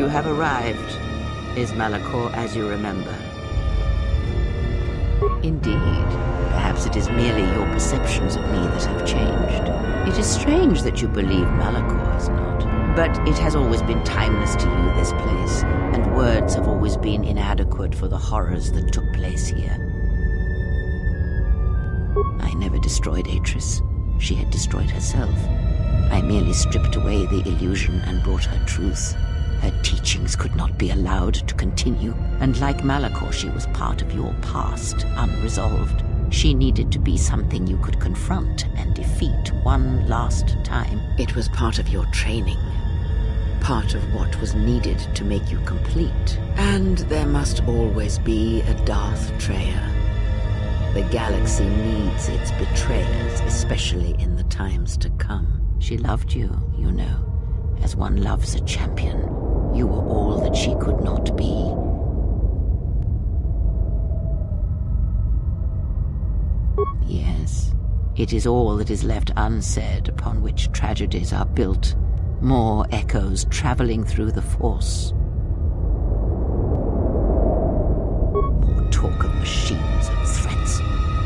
you have arrived. Is Malachor as you remember? Indeed. Perhaps it is merely your perceptions of me that have changed. It is strange that you believe Malachor is not. But it has always been timeless to you, this place, and words have always been inadequate for the horrors that took place here. I never destroyed Atris. She had destroyed herself. I merely stripped away the illusion and brought her truth. Her teachings could not be allowed to continue, and like Malachor, she was part of your past, unresolved. She needed to be something you could confront and defeat one last time. It was part of your training, part of what was needed to make you complete. And there must always be a Darth Treya. The galaxy needs its betrayers, especially in the times to come. She loved you, you know, as one loves a champion. You were all that she could not be. Yes, it is all that is left unsaid upon which tragedies are built. More echoes traveling through the Force. More talk of machines and threats.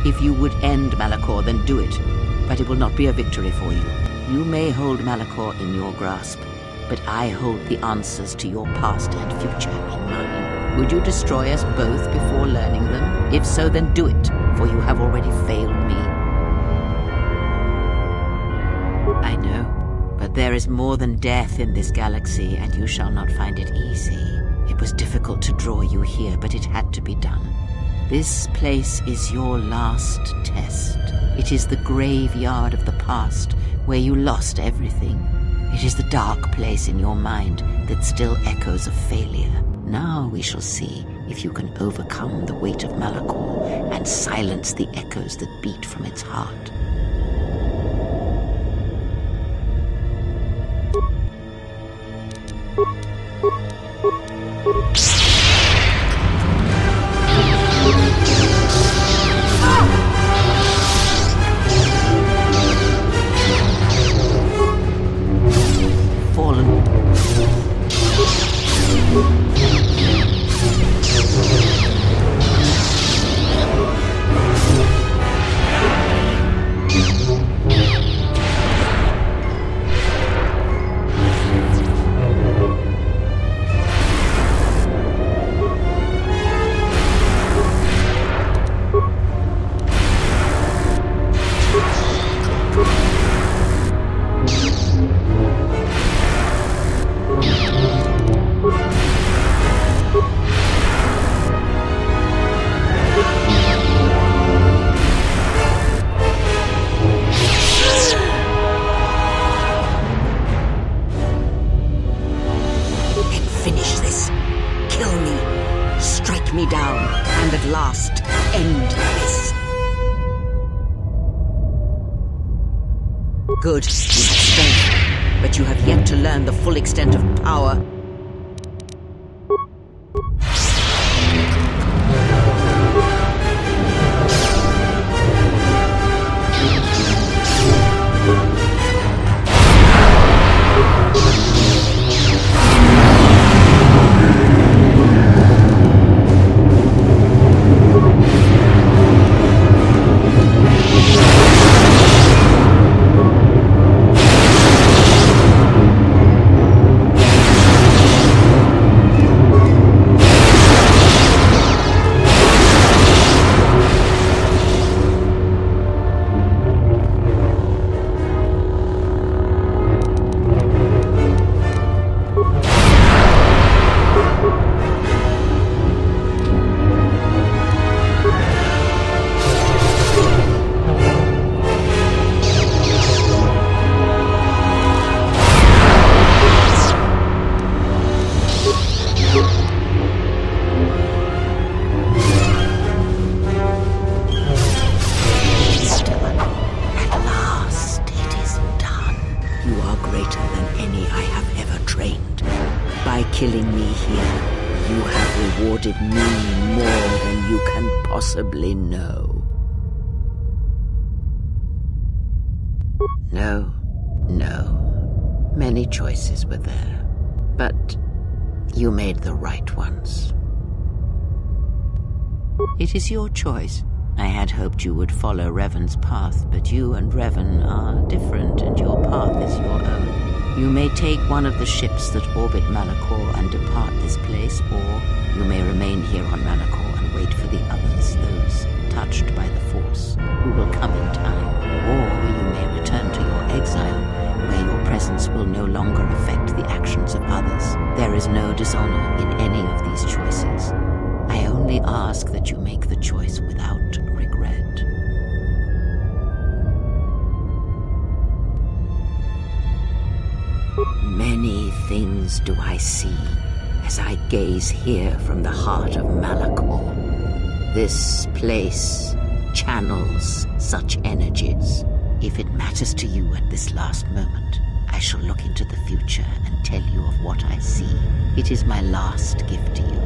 If you would end Malachor, then do it. But it will not be a victory for you. You may hold Malachor in your grasp, but I hold the answers to your past and future in mine. Would you destroy us both before learning them? If so, then do it, for you have already failed me. I know, but there is more than death in this galaxy, and you shall not find it easy. It was difficult to draw you here, but it had to be done. This place is your last test. It is the graveyard of the past, where you lost everything. It is the dark place in your mind that still echoes of failure. Now we shall see if you can overcome the weight of Malachor and silence the echoes that beat from its heart. Good, you have strength, but you have yet to learn the full extent of power. Killing me here, you have rewarded me more than you can possibly know. No. Many choices were there. But You made the right ones. It is your choice. I had hoped you would follow Revan's path, but you and Revan are different, and your path is your own. You may take one of the ships that orbit Malachor and depart this place, or you may remain here on Malachor and wait for the others, those touched by the Force, who will come in time. Or you may return to your exile, where your presence will no longer affect the actions of others. There is no dishonor in any of these choices. I only ask that you make the choice without regret. Many things do I see as I gaze here from the heart of Malachor. This place channels such energies. If it matters to you at this last moment, I shall look into the future and tell you of what I see. It is my last gift to you,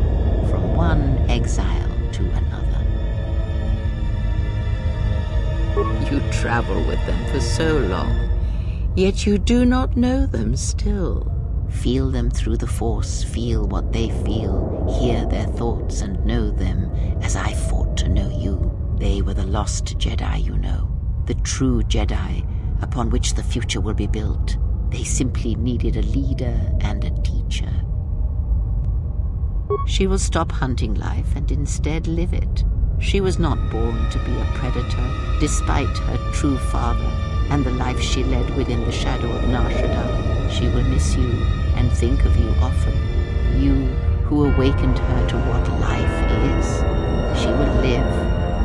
from one exile to another. You travel with them for so long, yet you do not know them still. Feel them through the Force, feel what they feel, hear their thoughts and know them as I fought to know you. They were the lost Jedi, you know, the true Jedi upon which the future will be built. They simply needed a leader and a teacher. She will stop hunting life and instead live it. She was not born to be a predator, despite her true father and the life she led within the shadow of Nar Shaddaa. She will miss you and think of you often. You who awakened her to what life is. She will live,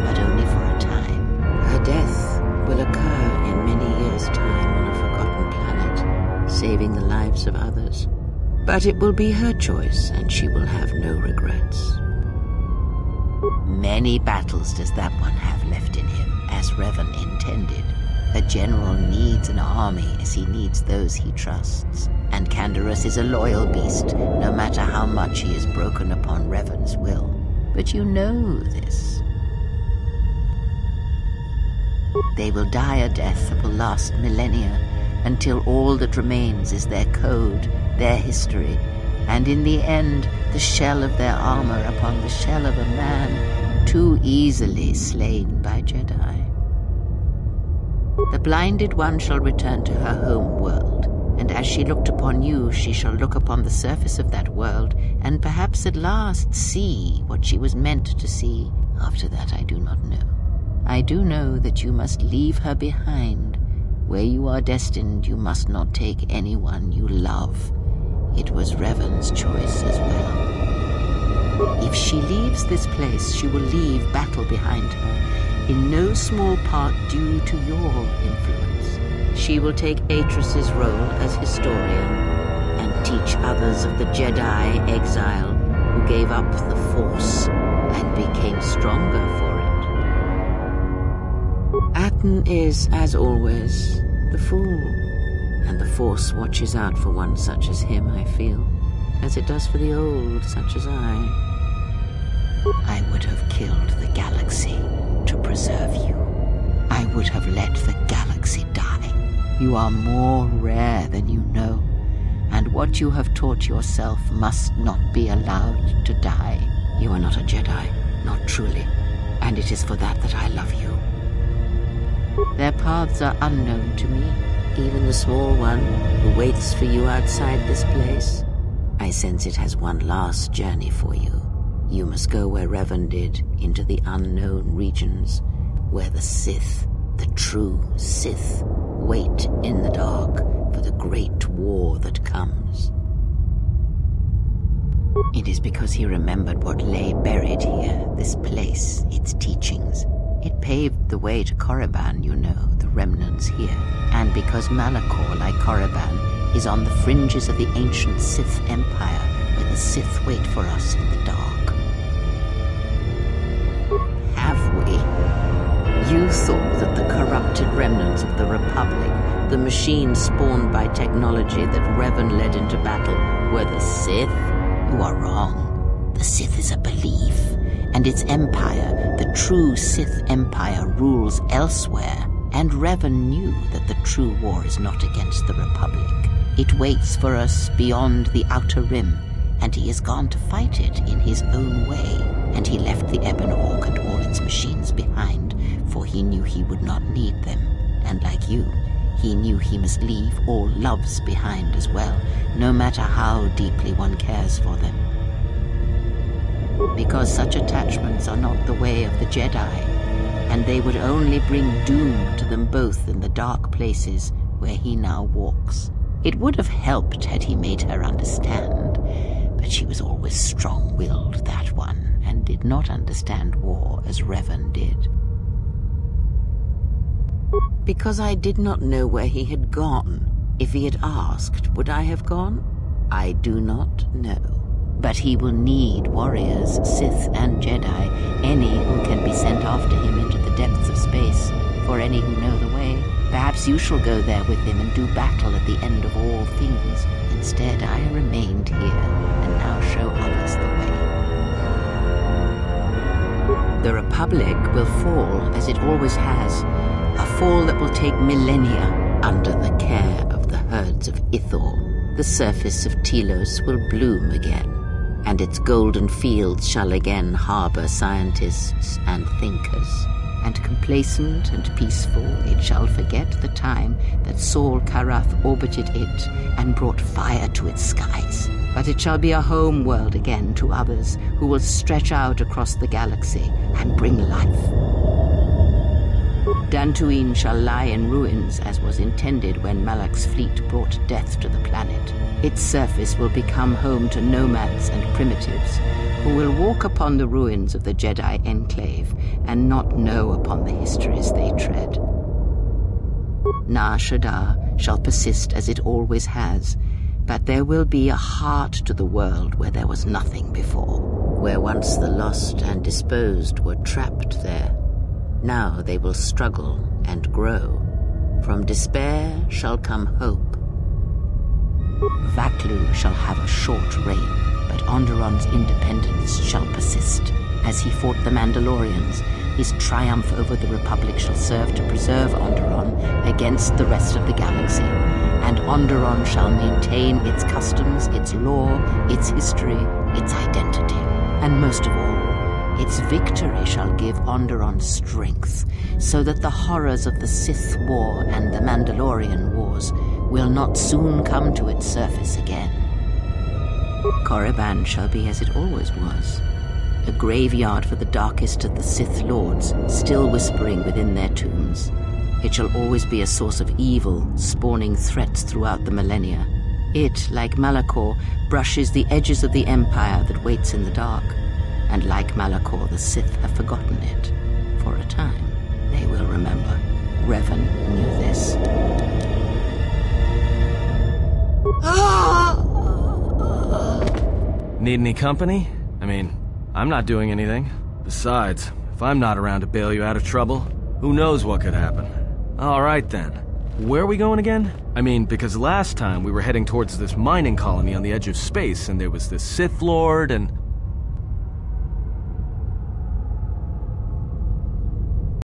but only for a time. Her death will occur in many years' time on a forgotten planet, saving the lives of others. But it will be her choice, and she will have no regrets. Many battles does that one have left in him, as Revan intended. A general needs an army as he needs those he trusts. And Canderous is a loyal beast, no matter how much he is broken upon Revan's will. But you know this. They will die a death that will last millennia, until all that remains is their code, their history, and in the end, the shell of their armor upon the shell of a man too easily slain by Jedi. The blinded one shall return to her home world, and as she looked upon you, she shall look upon the surface of that world, and perhaps at last see what she was meant to see. After that, I do not know. I do know that you must leave her behind. Where you are destined, you must not take anyone you love. It was Revan's choice as well. If she leaves this place, she will leave battle behind her, in no small part due to your influence. She will take Atris's role as historian and teach others of the Jedi exile who gave up the Force and became stronger for it. Atten is, as always, the fool, and the Force watches out for one such as him, I feel, as it does for the old such as I would have killed the galaxy to preserve you. I would have let the galaxy die. You are more rare than you know, and what you have taught yourself must not be allowed to die. You are not a Jedi, not truly, and it is for that that I love you. Their paths are unknown to me, even the small one who waits for you outside this place. I sense it has one last journey for you. You must go where Revan did, into the unknown regions, where the Sith, the true Sith, wait in the dark for the great war that comes. It is because he remembered what lay buried here, this place, its teachings. It paved the way to Korriban, you know, the remnants here. And because Malachor, like Korriban, is on the fringes of the ancient Sith Empire, where the Sith wait for us in the dark. Have we? You thought that the corrupted remnants of the Republic, the machines spawned by technology that Revan led into battle, were the Sith? You are wrong. The Sith is a belief, and its empire, the true Sith Empire, rules elsewhere, and Revan knew that the true war is not against the Republic. It waits for us beyond the Outer Rim, and he is gone to fight it in his own way. And he left the Ebon Hawk and all its machines behind, for he knew he would not need them. And like you, he knew he must leave all loves behind as well, no matter how deeply one cares for them. Because such attachments are not the way of the Jedi, and they would only bring doom to them both in the dark places where he now walks. It would have helped had he made her understand, but she was always strong-willed, that one, and did not understand war as Revan did. Because I did not know where he had gone. If he had asked, would I have gone? I do not know. But he will need warriors, Sith and Jedi, any who can be sent after him into the depths of space, for any who know the way. Perhaps you shall go there with him and do battle at the end of all things. Instead, I remained here, and now show others the way. The Republic will fall, as it always has, a fall that will take millennia under the care of the herds of Ithor. The surface of Telos will bloom again, and its golden fields shall again harbor scientists and thinkers. And complacent and peaceful, it shall forget the time that Saul Karath orbited it and brought fire to its skies. But it shall be a home world again to others who will stretch out across the galaxy and bring life. Dantooine shall lie in ruins, as was intended when Malak's fleet brought death to the planet. Its surface will become home to nomads and primitives, who will walk upon the ruins of the Jedi Enclave and not know upon the histories they tread. Nar Shaddaa shall persist as it always has, but there will be a heart to the world where there was nothing before, where once the lost and disposed were trapped there. Now they will struggle and grow. From despair shall come hope. Vaklu shall have a short reign, but Onderon's independence shall persist. As he fought the Mandalorians, his triumph over the Republic shall serve to preserve Onderon against the rest of the galaxy, and Onderon shall maintain its customs, its law, its history, its identity. And most of all, its victory shall give Onderon strength, so that the horrors of the Sith War and the Mandalorian Wars will not soon come to its surface again. Korriban shall be as it always was, a graveyard for the darkest of the Sith Lords, still whispering within their tombs. It shall always be a source of evil, spawning threats throughout the millennia. It, like Malachor, brushes the edges of the Empire that waits in the dark. And like Malachor, the Sith have forgotten it. For a time, they will remember. Revan knew this. Need any company? I mean, I'm not doing anything. Besides, if I'm not around to bail you out of trouble, who knows what could happen. All right then. Where are we going again? I mean, because last time we were heading towards this mining colony on the edge of space, and there was this Sith Lord, and